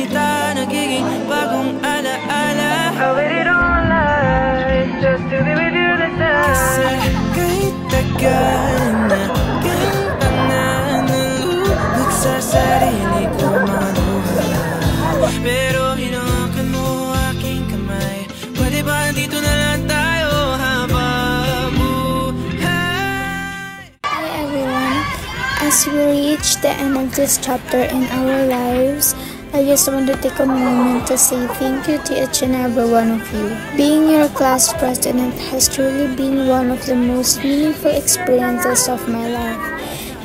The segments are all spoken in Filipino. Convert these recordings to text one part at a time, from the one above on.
kita nagiging bagong alaala. I waited all my life just to be with you this time. Kasi kahit tagal na ganito na nalulog sa sarili ko maluha. Pero hinawakan mo aking kamay. Pwede ba dito na lang tayo habang buhay? Hi everyone, as we reach the end of this chapter in our lives, I just want to take a moment to say thank you to each and every one of you. Being your class president has truly been one of the most meaningful experiences of my life,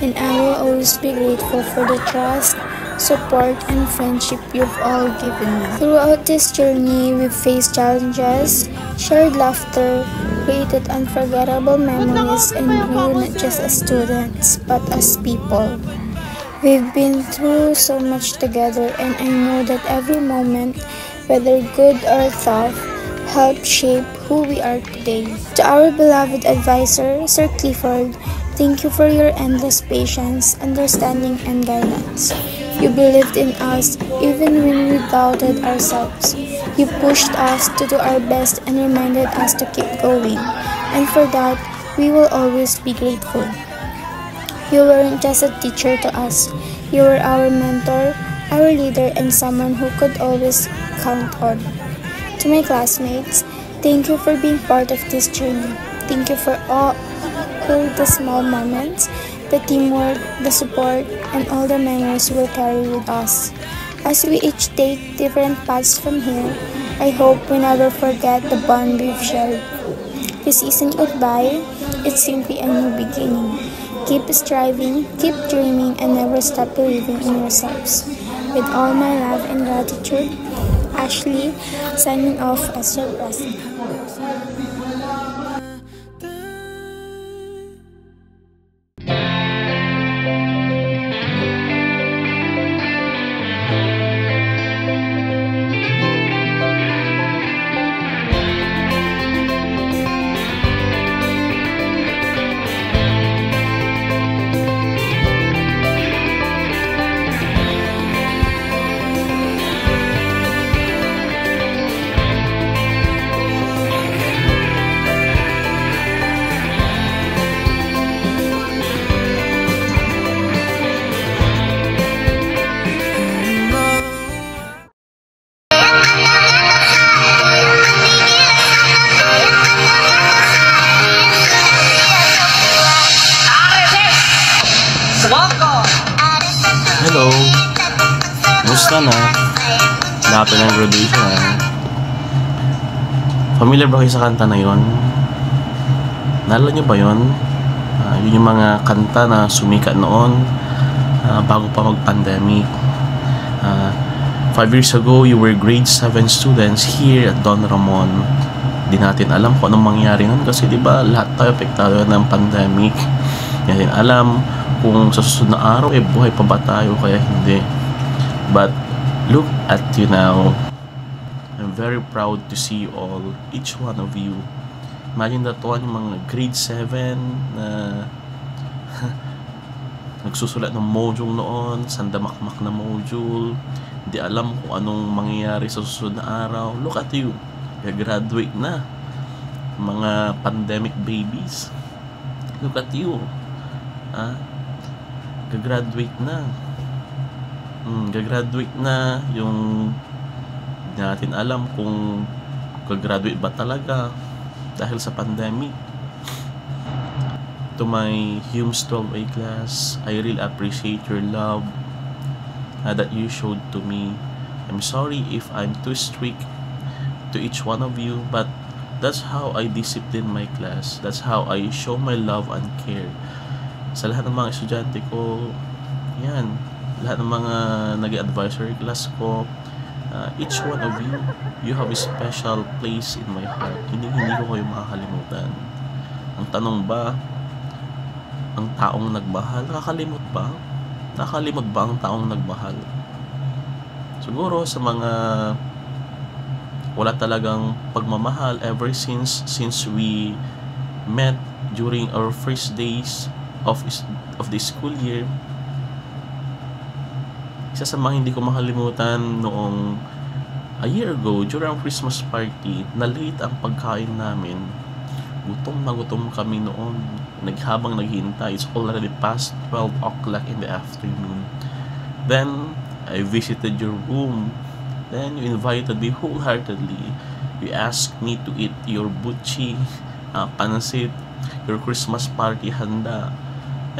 and I will always be grateful for the trust, support, and friendship you've all given me. Throughout this journey, we've faced challenges, shared laughter, created unforgettable memories, and grew not just as students, but as people. We've been through so much together, and I know that every moment, whether good or tough, helped shape who we are today. To our beloved advisor, Sir Clifford, thank you for your endless patience, understanding, and guidance. You believed in us even when we doubted ourselves. You pushed us to do our best and reminded us to keep going. And for that, we will always be grateful. You weren't just a teacher to us. You were our mentor, our leader, and someone who could always count on. To my classmates, thank you for being part of this journey. Thank you for all the small moments, the teamwork, the support, and all the memories we'll carry with us. As we each take different paths from here, I hope we never forget the bond we've shared. This isn't goodbye, it's simply a new beginning. Keep striving, keep dreaming, and never stop believing in yourselves. With all my love and gratitude, Ashley, signing off as your president. Hello! Musta na? Lapit ng graduation na. Familiar ba kayo sa kanta na yon? Naalala nyo ba yun? Yun yung mga kanta na sumikat noon bago pa mag-pandemic. 5 years ago, you were grade 7 students here at Don Ramon. Di natin alam kung anong mangyari nun kasi diba lahat tayo apektado ng pandemic. Di natin alam kung sa susunod na araw buhay pa ba tayo kaya hindi. But look at you now. I'm very proud to see you all, each one of you. Imagine that one, yung mga grade 7 na nagsusulat ng module noon, sandamakmak na module, hindi alam kung anong mangyayari sa susunod na araw. Look at you, graduate na, mga pandemic babies. Look at you, gagraduate na. Gagraduate na yung hindi natin alam kung gagraduate ba talaga dahil sa pandemic. To my Humes 12A class, I really appreciate your love that you showed to me. I'm sorry if I'm too strict to each one of you, but that's how I discipline my class. That's how I show my love and care. Sa lahat ng mga estudyante ko, yan, lahat ng mga nag-advisory class ko, each one of you, you have a special place in my heart. Hindi ko kayo makakalimutan. Ang tanong ba, ang taong nagmahal, nakakalimot ba? Nakakalimot ba ang taong nagmahal? Siguro sa mga wala talagang pagmamahal ever since we met during our first days of the school year. isa sa mga hindi ko makalimutan noong a year ago, during Christmas party, na late ang pagkain namin. Gutom na gutom kami noon. Habang naghihintay, it's already past 12 o'clock in the afternoon. Then, I visited your room. Then, you invited me wholeheartedly. You asked me to eat your butchi, pansit, your Christmas party handa.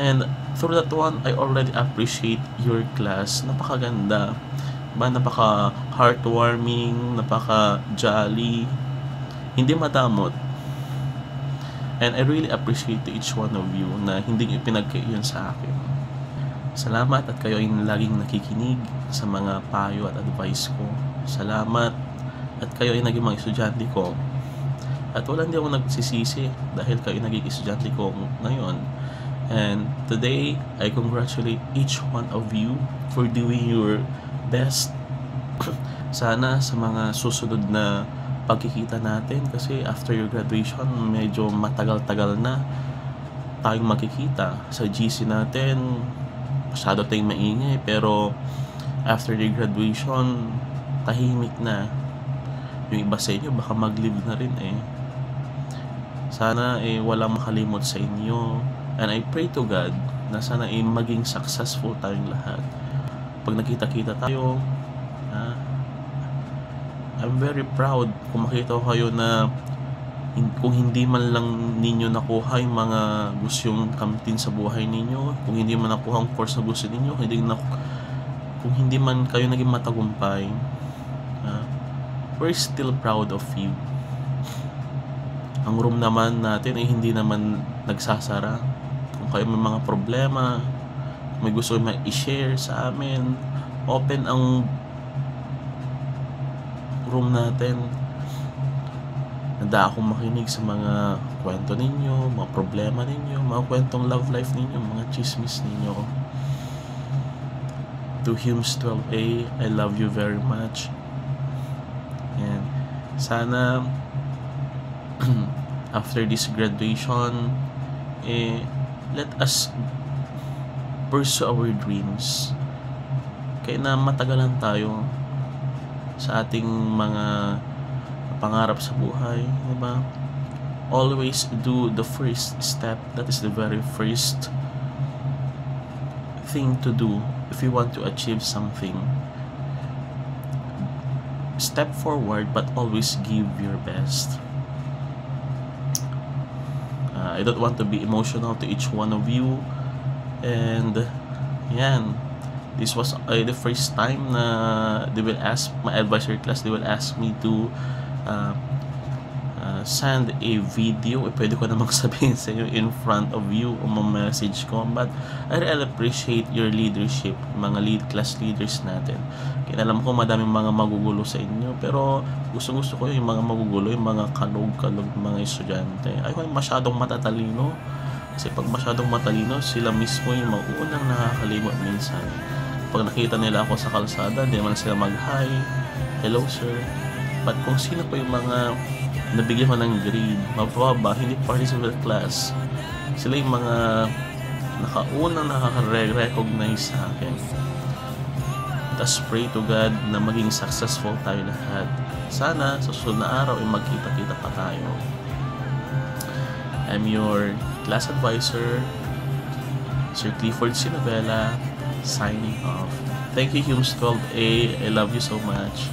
And through that one, I already appreciate your class. Napakaganda. Napaka heartwarming, napaka jolly, hindi madamot. And I really appreciate to each one of you na hindi niyo pinagkaiyon sa akin. Salamat at kayo ay laging nakikinig sa mga payo at advice ko. Salamat at kayo ay naging mga estudyante ko. At wala, hindi ako nagsisisi dahil kayo naging estudyante ko ngayon. And today, I congratulate each one of you for doing your best. Sana sa mga susunod na pagkikita natin, kasi after your graduation, medyo matagal-tagal na tayong makikita. Sa GC natin, masyado tayong maingay, pero after your graduation, tahimik na. Yung iba sa inyo, baka mag-leave na rin eh. Sana walang makalimot sa inyo. And I pray to God na sana maging successful tayong lahat. Pag nakita-kita tayo, I'm very proud kung makita ko kayo na kung hindi man lang ninyo nakuha yung mga gusto yung kamtin sa buhay ninyo, kung hindi man nakuha ang course na gusto ninyo, kung hindi man kayo naging matagumpay, we're still proud of you. Ang room naman natin ay hindi naman nagsasara. Kung kayo may mga problema, may gusto may i-share sa amin, open ang room natin. Nanda akong makinig sa mga kwento ninyo, mga problema ninyo, mga kwentong love life ninyo, mga chismis ninyo. To Humes 12A, I love you very much. And sana after this graduation, let us pursue our dreams. Kaya na matagalan tayo sa ating mga pangarap sa buhay, diba? Always do the first step. That is the very first thing to do if you want to achieve something. Step forward, but always give your best. I don't want to be emotional to each one of you, and yan, this was the first time na they will ask my advisory class, they will ask me to send a video. Pwede ko namang sabihin sa inyo in front of you o message ko, but I really appreciate your leadership, mga class leaders natin. Kaya alam ko madaming mga magugulo sa inyo, pero gusto ko yung mga magugulo, yung mga kalog mga estudyante. Ay, masyadong matatalino. Kasi pag masyadong matalino, sila mismo yung mauunang nakakalimot minsan. Pag nakita nila ako sa kalsada, hindi naman sila mag-hi, hello sir. But kung sino po yung mga nabigyan ko ng grade, mababa, hindi participant class, sila yung mga nakaunang nakaka-recognize sa akin. Let us pray to God na maging successful tayo lahat. Sana sa susunod na araw ay magkita-kita pa tayo. I'm your class advisor, Sir Clifford Sinovela, signing off. Thank you, Humes 12A. I love you so much.